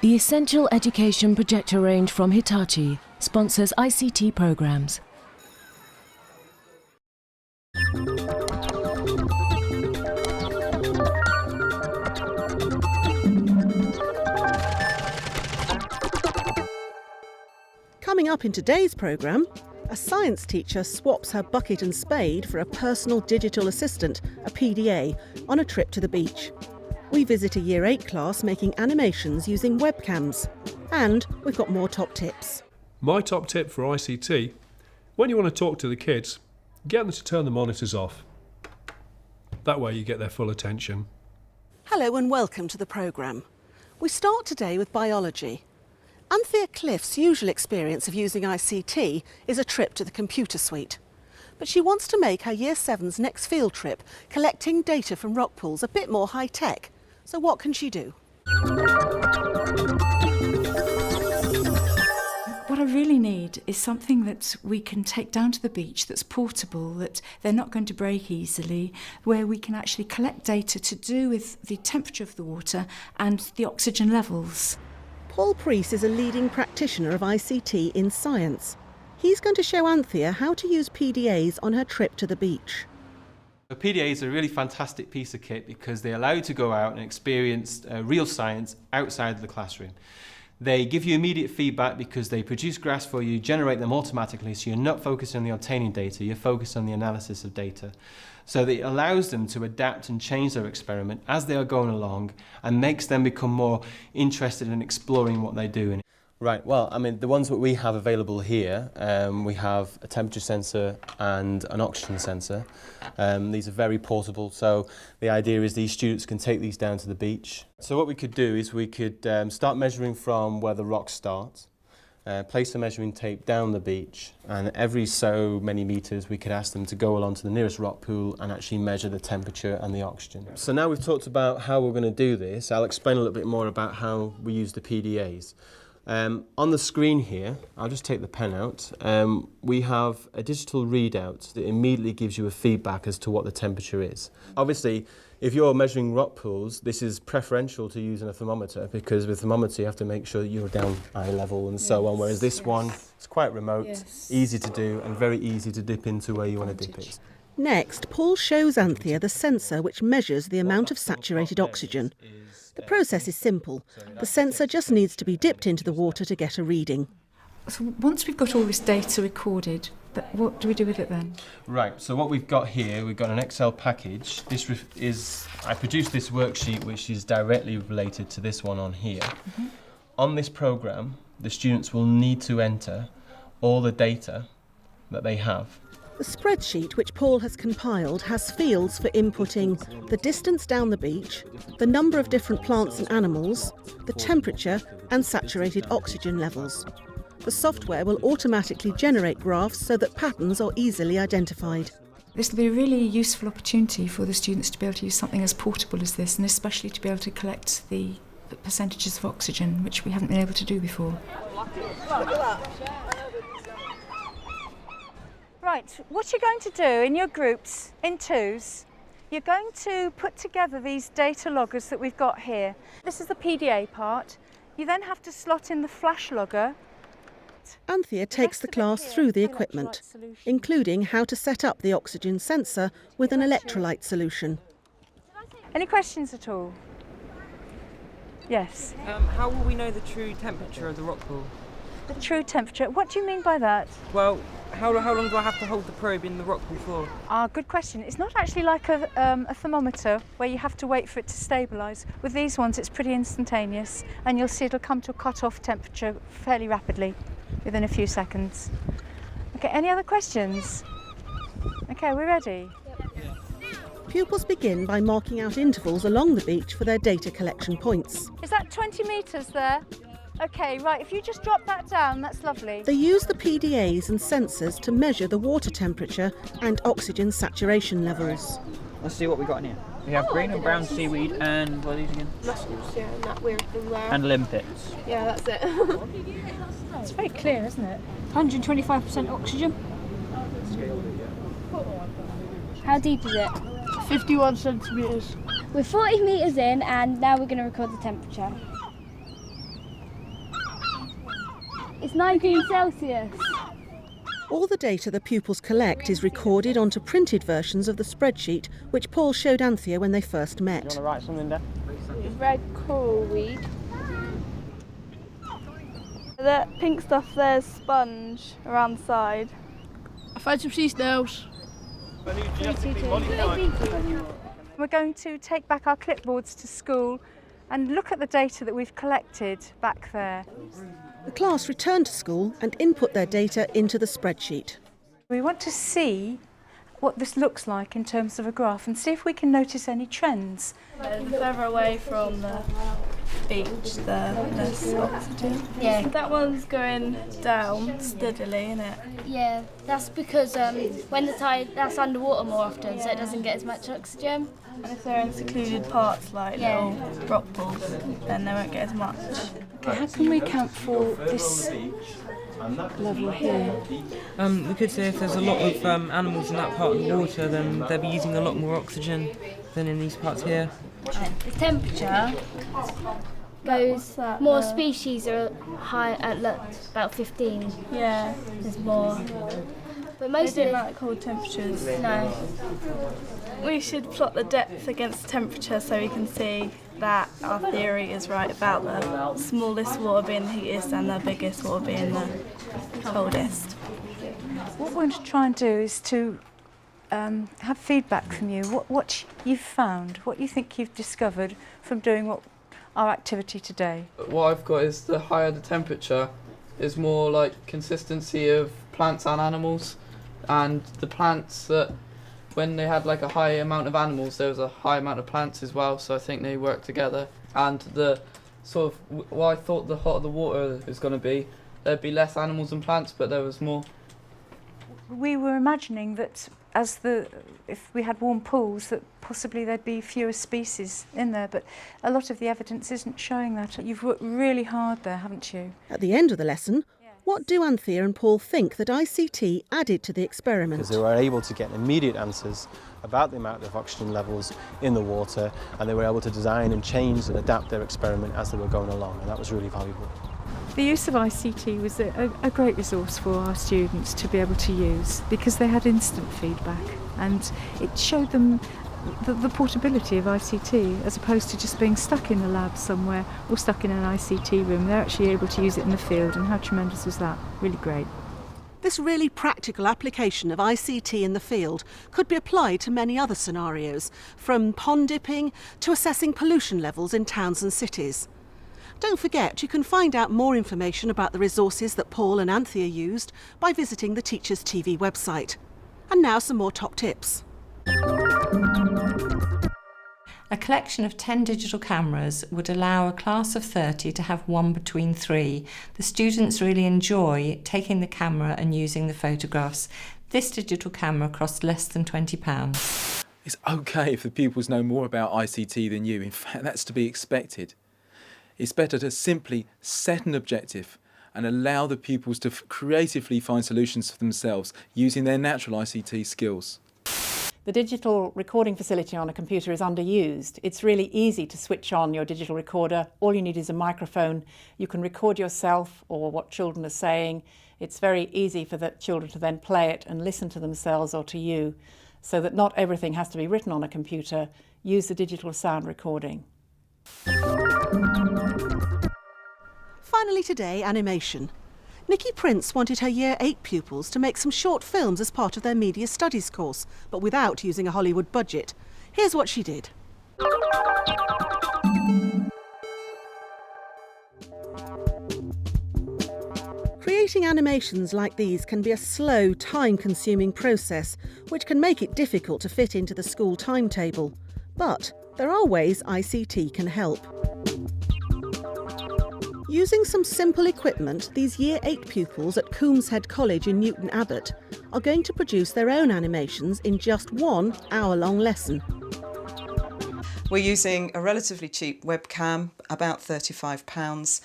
The Essential Education projector range from Hitachi sponsors ICT programs. Coming up in today's programme, a science teacher swaps her bucket and spade for a personal digital assistant, a PDA, on a trip to the beach. We visit a Year 8 class making animations using webcams. And we've got more top tips. My top tip for ICT, when you want to talk to the kids, get them to turn the monitors off. That way you get their full attention. Hello and welcome to the programme. We start today with biology. Anthea Cliff's usual experience of using ICT is a trip to the computer suite. But she wants to make her Year 7's next field trip, collecting data from rock pools, a bit more high-tech. So what can she do? What I really need is something that we can take down to the beach that's portable, that they're not going to break easily, where we can actually collect data to do with the temperature of the water and the oxygen levels. Paul Preece is a leading practitioner of ICT in science. He's going to show Anthea how to use PDAs on her trip to the beach. The PDAs are a really fantastic piece of kit because they allow you to go out and experience real science outside of the classroom. They give you immediate feedback because they produce graphs for you, generate them automatically, so you're not focused on the obtaining data, you're focused on the analysis of data. So that it allows them to adapt and change their experiment as they are going along and makes them become more interested in exploring what they do. Right, well, I mean, the ones that we have available here, we have a temperature sensor and an oxygen sensor. These are very portable, so the idea is these students can take these down to the beach. So what we could do is we could start measuring from where the rocks start, place the measuring tape down the beach, and every so many metres we could ask them to go along to the nearest rock pool and actually measure the temperature and the oxygen. So now we've talked about how we're going to do this, I'll explain a little bit more about how we use the PDAs. On the screen here, I'll just take the pen out, we have a digital readout that immediately gives you a feedback as to what the temperature is. Obviously, if you're measuring rock pools, this is preferential to using a thermometer because with a thermometer you have to make sure that you're down eye level and so on, whereas this one is quite remote, easy to do and very easy to dip into where you want to dip it. Next, Paul shows Anthea the sensor which measures the amount of saturated oxygen. The process is simple. The sensor just needs to be dipped into the water to get a reading. So once we've got all this data recorded, what do we do with it then? Right, so what we've got here, we've got an Excel package. I produced this worksheet which is directly related to this one on here. Mm-hmm. On this programme, the students will need to enter all the data that they have. The spreadsheet which Paul has compiled has fields for inputting the distance down the beach, the number of different plants and animals, the temperature and saturated oxygen levels. The software will automatically generate graphs so that patterns are easily identified. This will be a really useful opportunity for the students to be able to use something as portable as this, and especially to be able to collect the percentages of oxygen, which we haven't been able to do before. Right, what you're going to do in your groups, in twos, you're going to put together these data loggers that we've got here. This is the PDA part. You then have to slot in the flash logger. Anthea takes the class through the equipment, including how to set up the oxygen sensor with an electrolyte solution. Any questions at all? Yes. How will we know the true temperature of the rock pool? The true temperature? What do you mean by that? Well, how long do I have to hold the probe in the rock pool for? Good question. It's not actually like a thermometer where you have to wait for it to stabilise. With these ones it's pretty instantaneous and you'll see it'll come to a cut-off temperature fairly rapidly within a few seconds. Okay, any other questions? Okay, we're ready? Pupils begin by marking out intervals along the beach for their data collection points. Is that 20 metres there? Okay, right, if you just drop that down, that's lovely. They use the PDAs and sensors to measure the water temperature and oxygen saturation levels. Let's see what we got in here. We have green and brown seaweed and what are these again? Mussels, yeah, and that weird thing there. And limpets. Yeah, that's it. It's very clear, isn't it? 125% oxygen. How deep is it? 51 centimetres. We're 40 metres in and now we're going to record the temperature. It's 19 Celsius. All the data the pupils collect is recorded onto printed versions of the spreadsheet which Paul showed Anthea when they first met. Do you want to write something down? Red coral weed. That pink stuff there's sponge around the side. I found some sea snails. We're going to take back our clipboards to school and look at the data that we've collected back there. The class returned to school and input their data into the spreadsheet. We want to see what this looks like in terms of a graph and see if we can notice any trends. The further away from the beach, the less oxygen. Yeah. That one's going down steadily, isn't it? Yeah, that's because when the tide, that's underwater more often, so it doesn't get as much oxygen. And if they're in secluded parts like little rock pools, then they won't get as much. Okay, how can we account for this level here? We could say if there's a lot of animals in that part of the water, then they'll be using a lot more oxygen than in these parts here. The temperature goes, more species are high at about 15. Yeah. There's more. But most They of don't it, like cold temperatures. no. We should plot the depth against temperature so we can see that our theory is right about the smallest water being the heatiest and the biggest water being the coldest. What we're going to try and do is to have feedback from you, what you've found, what you think you've discovered from doing our activity today. What I've got is the higher the temperature is more like consistency of plants and animals, and the plants that when they had like a high amount of animals there was a high amount of plants as well, so I think they work together. And the sort of what I thought the hotter the water is going to be, there'd be less animals and plants, but there was more. We were imagining that if we had warm pools that possibly there'd be fewer species in there, but a lot of the evidence isn't showing that. You've worked really hard there, haven't you? At the end of the lesson, what do Anthea and Paul think that ICT added to the experiment? Because they were able to get immediate answers about the amount of oxygen levels in the water, and they were able to design and change and adapt their experiment as they were going along, and that was really valuable. The use of ICT was a great resource for our students to be able to use because they had instant feedback, and it showed them the portability of ICT as opposed to just being stuck in the lab somewhere or stuck in an ICT room. They're actually able to use it in the field, and how tremendous was that? Really great. This really practical application of ICT in the field could be applied to many other scenarios, from pond dipping to assessing pollution levels in towns and cities. Don't forget, you can find out more information about the resources that Paul and Anthea used by visiting the Teachers TV website. And now some more top tips. A collection of 10 digital cameras would allow a class of 30 to have one between 3. The students really enjoy taking the camera and using the photographs. This digital camera costs less than £20. It's okay if the pupils know more about ICT than you. In fact, that's to be expected. It's better to simply set an objective and allow the pupils to creatively find solutions for themselves using their natural ICT skills. The digital recording facility on a computer is underused. It's really easy to switch on your digital recorder. All you need is a microphone. You can record yourself or what children are saying. It's very easy for the children to then play it and listen to themselves or to you, so that not everything has to be written on a computer. Use the digital sound recording. Finally today, animation. Nikki Prince wanted her Year 8 pupils to make some short films as part of their Media Studies course, but without using a Hollywood budget. Here's what she did. Creating animations like these can be a slow, time-consuming process, which can make it difficult to fit into the school timetable. But there are ways ICT can help. Using some simple equipment, these Year 8 pupils at Coombshead College in Newton Abbot are going to produce their own animations in just 1 hour-long lesson. We're using a relatively cheap webcam, about £35,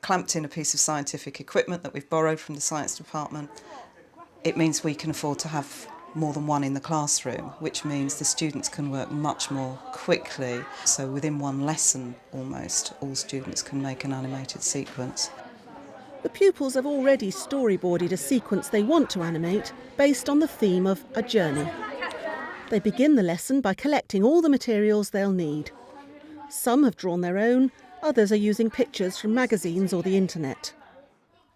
clamped in a piece of scientific equipment that we've borrowed from the science department. It means we can afford to have more than one in the classroom, which means the students can work much more quickly. So within one lesson, almost, all students can make an animated sequence. The pupils have already storyboarded a sequence they want to animate based on the theme of a journey. They begin the lesson by collecting all the materials they'll need. Some have drawn their own, others are using pictures from magazines or the internet.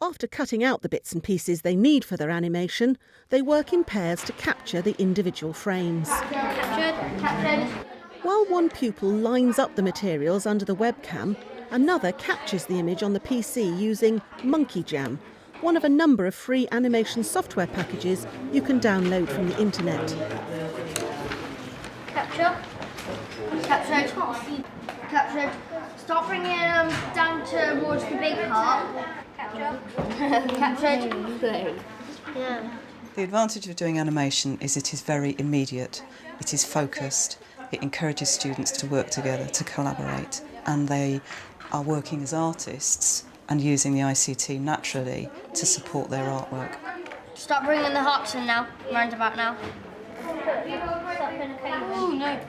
After cutting out the bits and pieces they need for their animation, they work in pairs to capture the individual frames. While one pupil lines up the materials under the webcam, another captures the image on the PC using Monkey Jam, one of a number of free animation software packages you can download from the internet. Capture. Captured. Start bringing them down towards the big part. Captured. Yeah. The advantage of doing animation is it is very immediate, it is focused, it encourages students to work together, to collaborate, and they are working as artists and using the ICT naturally to support their artwork. Start bringing the hearts in now, round about now. Oh no.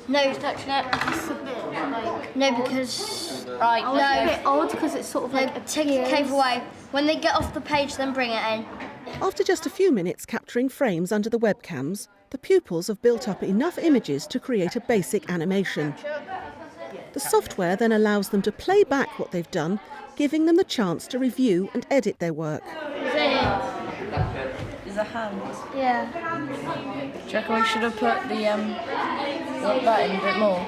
No, he's touching it. It's a bit like... No, because... Right, no. It's a bit odd because it's sort of like... Take the cave away. When they get off the page, then bring it in. After just a few minutes capturing frames under the webcams, the pupils have built up enough images to create a basic animation. The software then allows them to play back what they've done, giving them the chance to review and edit their work. Is a hand. Yeah. Do you reckon we should have put the that in a bit more?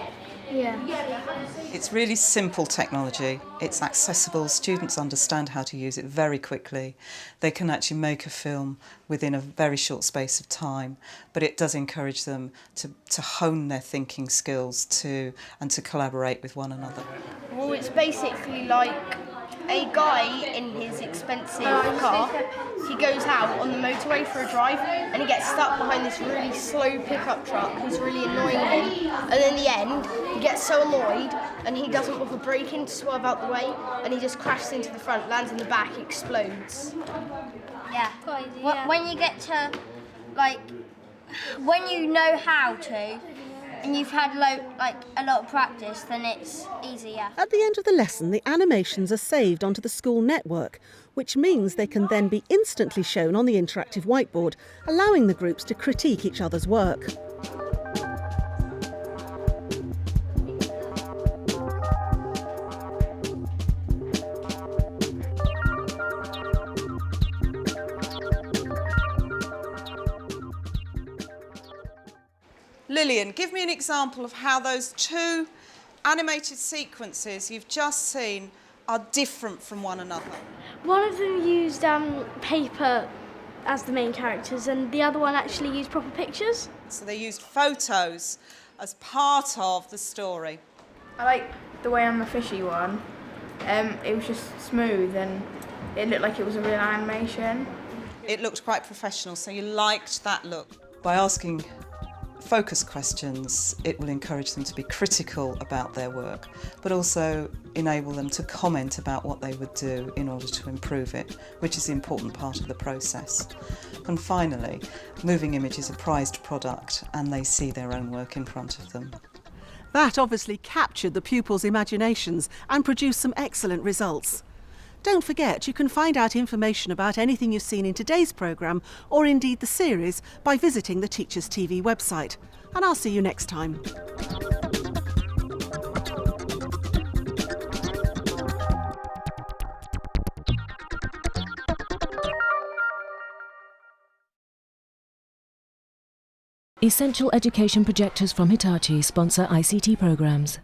Yeah. It's really simple technology. It's accessible. Students understand how to use it very quickly. They can actually make a film within a very short space of time, but it does encourage them to hone their thinking skills and to collaborate with one another. Well, it's basically like a guy in his expensive car. He goes out on the motorway for a drive and he gets stuck behind this really slow pickup truck who's really annoying him, and in the end he gets so annoyed and he doesn't bother braking to swerve out the way and he just crashes into the front, lands in the back, explodes. Yeah. When you get to, like, when you know how to and you've had a lot of practice, then it's easier. At the end of the lesson, the animations are saved onto the school network, which means they can then be instantly shown on the interactive whiteboard, allowing the groups to critique each other's work. Lillian, give me an example of how those two animated sequences you've just seen are different from one another. One of them used paper as the main characters and the other one actually used proper pictures. So they used photos as part of the story. I like the way on the fishy one, it was just smooth and it looked like it was a real animation. It looked quite professional, so you liked that look. By asking focus questions, it will encourage them to be critical about their work, but also enable them to comment about what they would do in order to improve it, which is the important part of the process. And finally, moving image is a prized product and they see their own work in front of them. That obviously captured the pupils' imaginations and produced some excellent results. Don't forget, you can find out information about anything you've seen in today's programme, or indeed the series, by visiting the Teachers TV website. And I'll see you next time. Essential education projectors from Hitachi sponsor ICT programs.